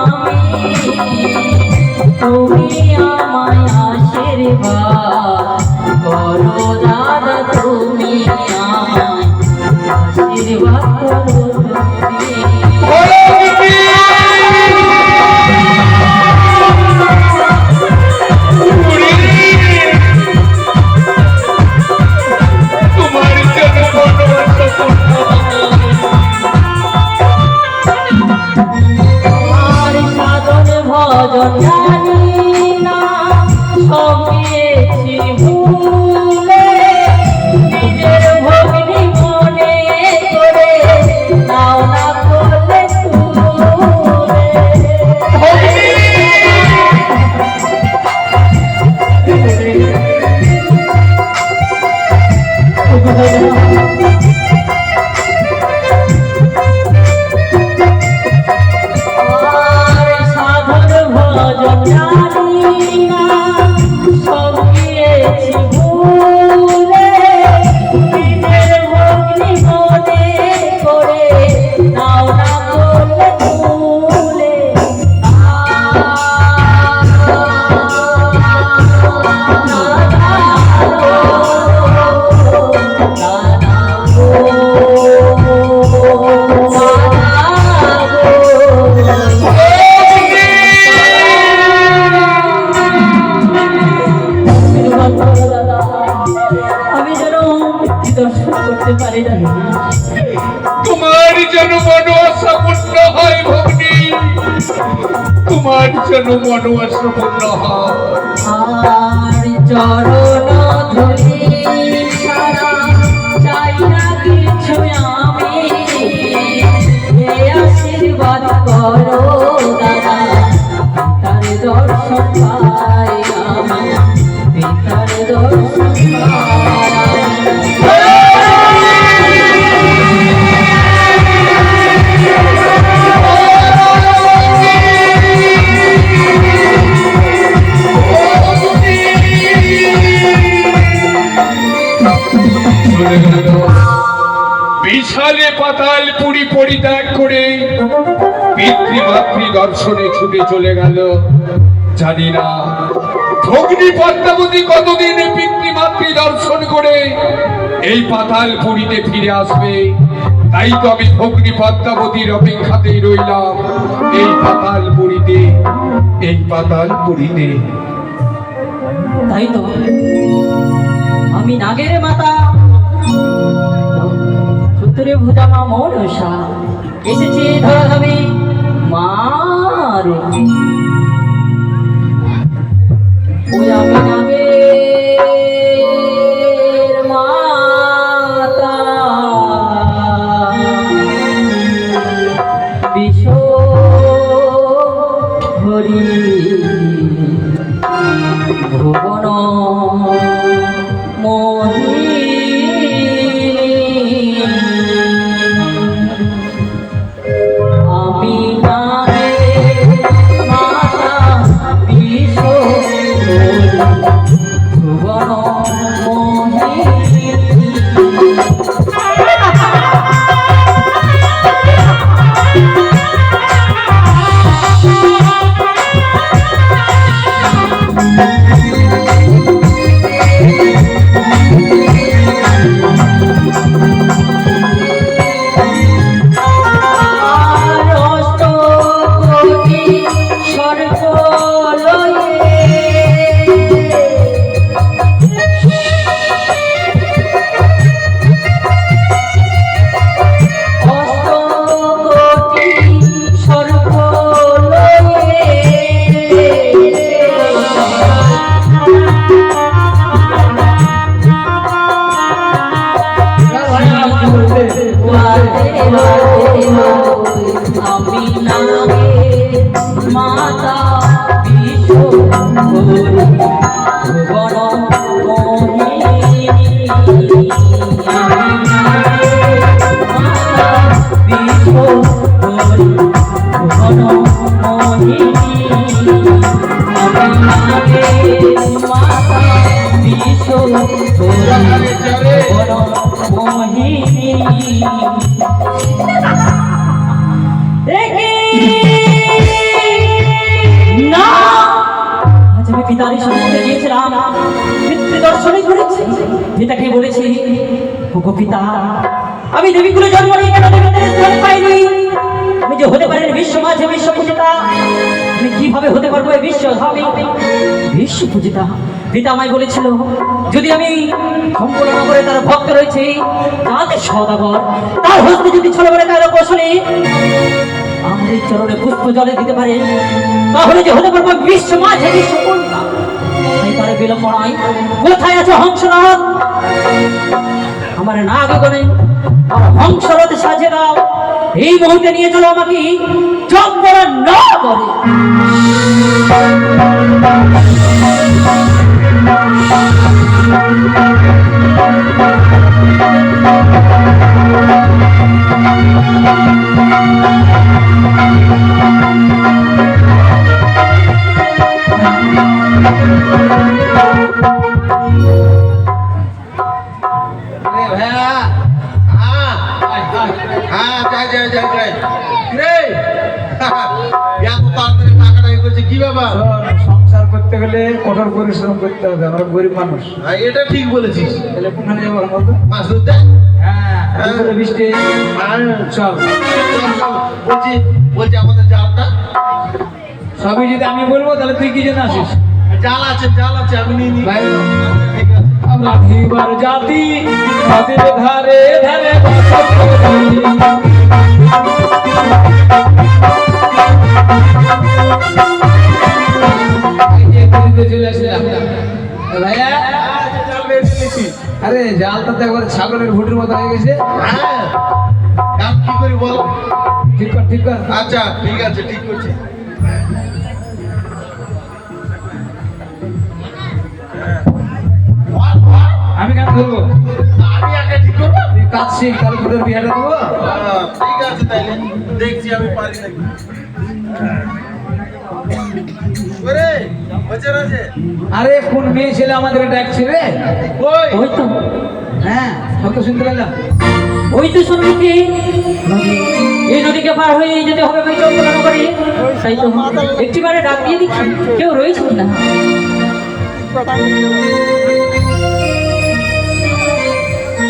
আমি তুমি আমায় আশীর্বাদ করো দাদা তুমি আমায় আশীর্বাদ করো ভজন জানি না সঙ্গেছি ভুলে নিজের ভগ্নি মনে করে নাও না করলে তোমার যেন মনোবাসা পূর্ণ হয় ভগ্নী, তোমার যেন মনোবাসা পূর্ণ হয়। আর চরণ ধরি সারা চাই না কিছু আমি আশীর্বাদ করো দাদা পিতার দর্শন পাই আমি পিতার দর্শন বিশালে পাতাল পুরী পরিত্যাগ করে পিতৃমাতৃ দর্শনে ছুটে চলে গেল। জানি না ভগ্নী পদ্মাবতী কতদিন পিতৃমাতৃ দর্শন করে এই পাতাল পুরীতে ফিরে আসবে। তাই তো আমি ভগ্নী পদ্মাবতীর অপেক্ষাতেই রইলাম এই পাতাল পুরীতে, এই পাতাল পুরীতে। তাই তো আমি নাগের মাতা চতুরে ভুজা মা মনসা এসেছি ধরাধামে মার আমি নাগের মাতা বিষ হরি ভুবন আমি নাগের মাতা বিষ হরি ভুবন মোহিনী আমি নাগের মাতা বিষ হরি ভুবন মোহিনী আমি নাগের মাতা বিষ হরি ভুবন মোহিনী দেখি পিতাকে বলেছি, ওগো পিতা, আমি দেবীকুলে জন্ম নিয়ে কেন দেবতাদের স্থান পাইনি? আমি যে হতে পারেন বিশ্ব মাঝে বিশ্ব পূজিতা, আমি কিভাবে হতে পারবো এই বিশ্ব বিশ্ব পূজিতা? পিতা আমায় বলেছিল, যদি আমি সম্পূর্ণ করে তার ভক্ত রয়েছে তাদের সদাগর, তার হস্তে যদি ছড়ে বলে তার কৌশলে আমাদের চরণে পুষ্প জলে দিতে পারে, তাহলে যে হতে পারবো বিশ্ব মাঝে বিশ্ব পূজিতা। তাই তার বিলম্ব নয়। কোথায় আছো হংসনাথ? আমার নাগ গণে আমার হংসরথ সাজে দাও, এই মুহূর্তে নিয়ে চলো আমাকে জঙ্গল না করে। সংসার করতে গেলে কঠোর পরিশ্রম করতে হবে, আমরা গরিব মানুষ। এটা ঠিক বলেছিস। তাহলে কোনখানে যাবো বলতো? মাছ ধরতে? হ্যাঁ, বৃষ্টি চল। বলছি বলছি আমাদের জালটা সবই যদি আমি বলবো তাহলে তুই কি জন্য আসিস? জাল আছে আমি নিয়ে নিই। ভাই, ঠিক আছে। আমরা ধীবার জাতি নদীর ধারে ধারে বসত করি। এই যে পুরীতে চলে আসলাম। ভাইয়া, জাল বের করেছি। আরে জালটা তো একবার ছাগলের ভুটির মতো হয়ে গেছে। হ্যাঁ, কাজ কি করি বল? ঠিক কর, ঠিক কর। আচ্ছা ঠিক আছে, ঠিক করছি। আমি কেন ধরবো? আমি আগে ঠিক করবো। তুই কাজ শিখ, তাহলে তোদের বিয়েটা দেবো। ঠিক আছে, তাইলে দেখছি আমি পারি নাকি। ওরে বাজার আছে। আরে কোন মেয়ে ছেলে আমাদের ডাকছে রে? ওই ওই তো, হ্যাঁ, কত শুনতে পেলাম। ওই তো শুনছি নদী, এই নদীকে পার হয়ে যেতে হবে ওই জঙ্গল করে। তাই তো একটিবারে ডাক দিয়ে দিচ্ছি, কেউ রয়েছে না।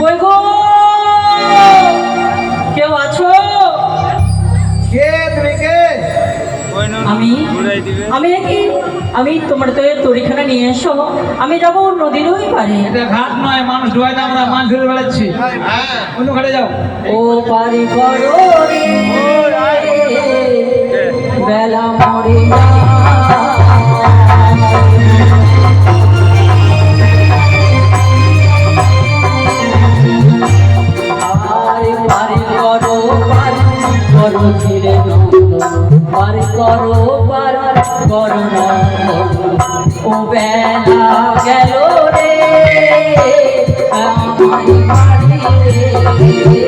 কই গো, কেউ আছো? কে তুমি কে? আমি তোমার তো তরিখানা নিয়ে এসো, আমি যাবো নদীর ওই পারে। এটা ঘাট নয়, মানুষ ডুবাই না, আমরা মাছ ধরে বেড়াচ্ছি। হ্যাঁ অন্য ঘাটে যাও। ও পারি করো রে, বেলা মরে না। আরে পারি করো ধীরে পারি করো না, ও বেলা গেল রে আমার বাড়ি রে।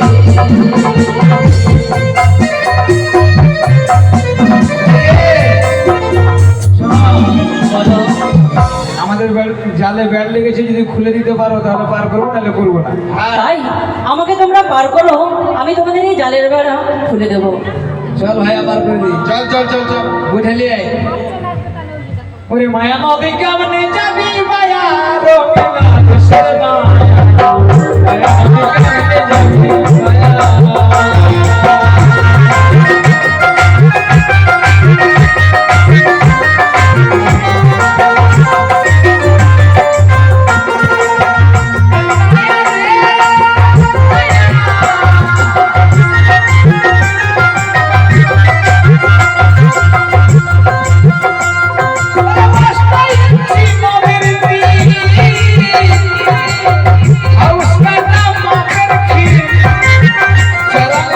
আমাদের জালে ব্যাট লেগেছে, যদি খুলে দিতে পারো তাহলে পার করবো, নাহলে করবো না। তাই আমাকে তোমরা পার করো, আমি তোমাদের এই জালের বেড়া খুলে দেবো। চল ভাইয়া, পার করে দিই। চল চল চল চল। উঠালি আয়। ওরে মায়া নদী কেমনে যাবি মায়া, রঙিলা দেশের মায়া। মায়া নদী কেমনে যাবি মায়া। Haus kata makan kiri, jalan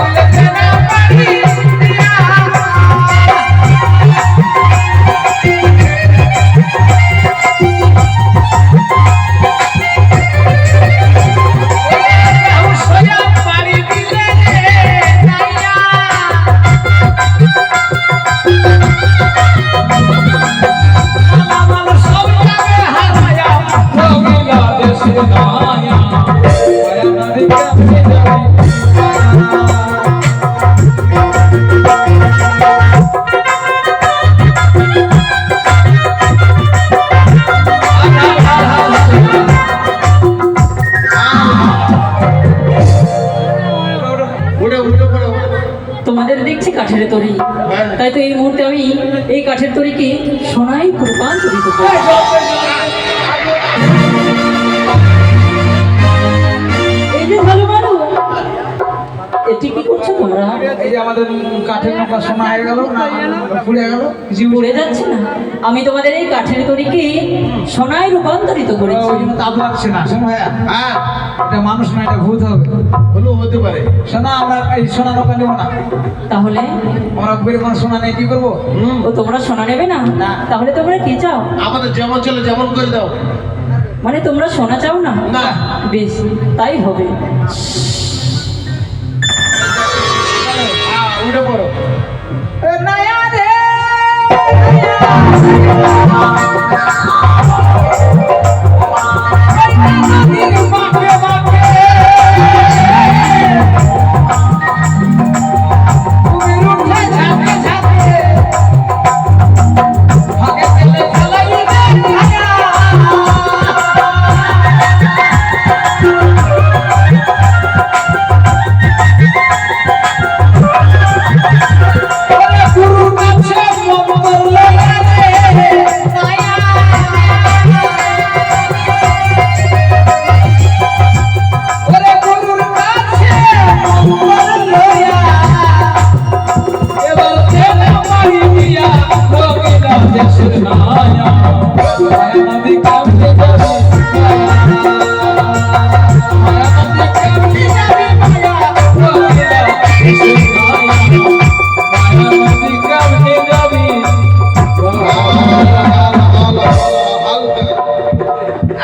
কাঠের তরি, হ্যাঁ। তাই তো এই মুহূর্তে আমি এই কাঠের তরিকে সোনায় রূপান্তরিত করি। এই যে ভালো ভালো, এটি কি করছো তোমরা? এই যে আমাদের কাঠের নৌকা সোনা হয়ে গেল না পুড়ে গেল কিছু পড়ে যাচ্ছে না? আমি তোমাদের এই কাঠের তরিকে সোনায় রূপান্তরিত করেছি। ওই জন্য তাপ লাগছে না। শোনো ভাইয়া, হ্যাঁ এটা মানুষ না, এটা ভূত হবে। হলেও হতে পারে। সোনা আমরা এই সোনা নৌকা নেবো না, তাহলে আমরা বের কোনো সোনা নেই, কি করবো? ও তোমরা সোনা নেবে না? না। তাহলে তোমরা কি চাও? আমাদের যেমন চলে যেমন করে দাও। মানে তোমরা সোনা চাও না? না বেশ, তাই হবে। উঠে পড়ো। নয়া রে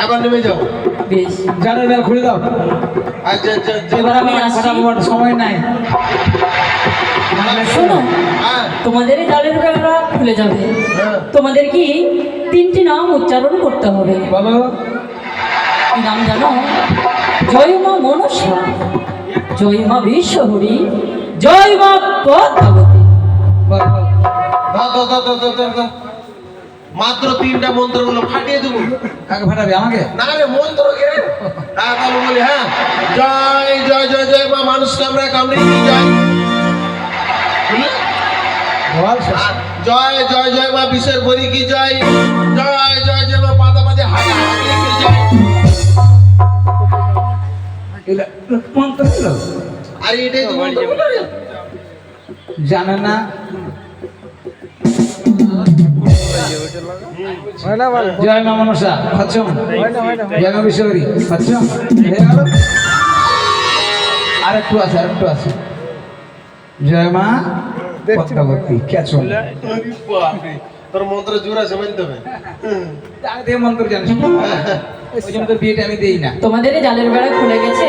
আবার নেমে যাও। বেশ, জানার বেল খুলে দাও। আচ্ছা আচ্ছা আচ্ছা। এবার আমি আসছি। ফটাফট, সময় নাই। শোনো, হ্যাঁ তোমাদের এই জালের বেলা খুলে যাবে। হ্যাঁ। তোমাদের কি 3টি নাম উচ্চারণ করতে হবে। বলো। কি নাম জানো? জয় মা মনসা, জয় মা বিশ্বহরি, জয় মা পদ্মাবতী। বল, বল। দাও দাও দাও দাও দাও, দাও দাও। মাত্র 3টা মন্ত্রগুলো ফাটিয়ে দেবো। কাকে ফাটাবে? আমাকে? না রে মন্ত্র কে? তাহলে বলি হ্যাঁ, জয় জয় জয় জয় মা মানুষ কামড়ে কামড়ে কি জয়। বুঝলে? বল। আর জয় জয় জয় মা বিশ্বের বলি কি জয়। জয় জয় জয় মা পাতা পাতে হাঁটা হাঁটলে কি জয়। এগুলা মন্ত্র ছিল? আর এটাই তো মন্ত্রগুলো রে। জানে না। জয় মা মনসা খচ্চম, জয় মা বিশ্বহরি খচ্চম, হয়ে গেল। আর একটু আছে, আর একটু আছে। জয় মা পদ্মাবতী খেচম। আরে বাপরে, তোর মন্ত্র জোর আছে বলতে হবে। মন্ত্র জানিস? ওই জন্য তো বিয়েটা আমি দেই না। তোমাদের এই জালের বেলা খুলে গেছে।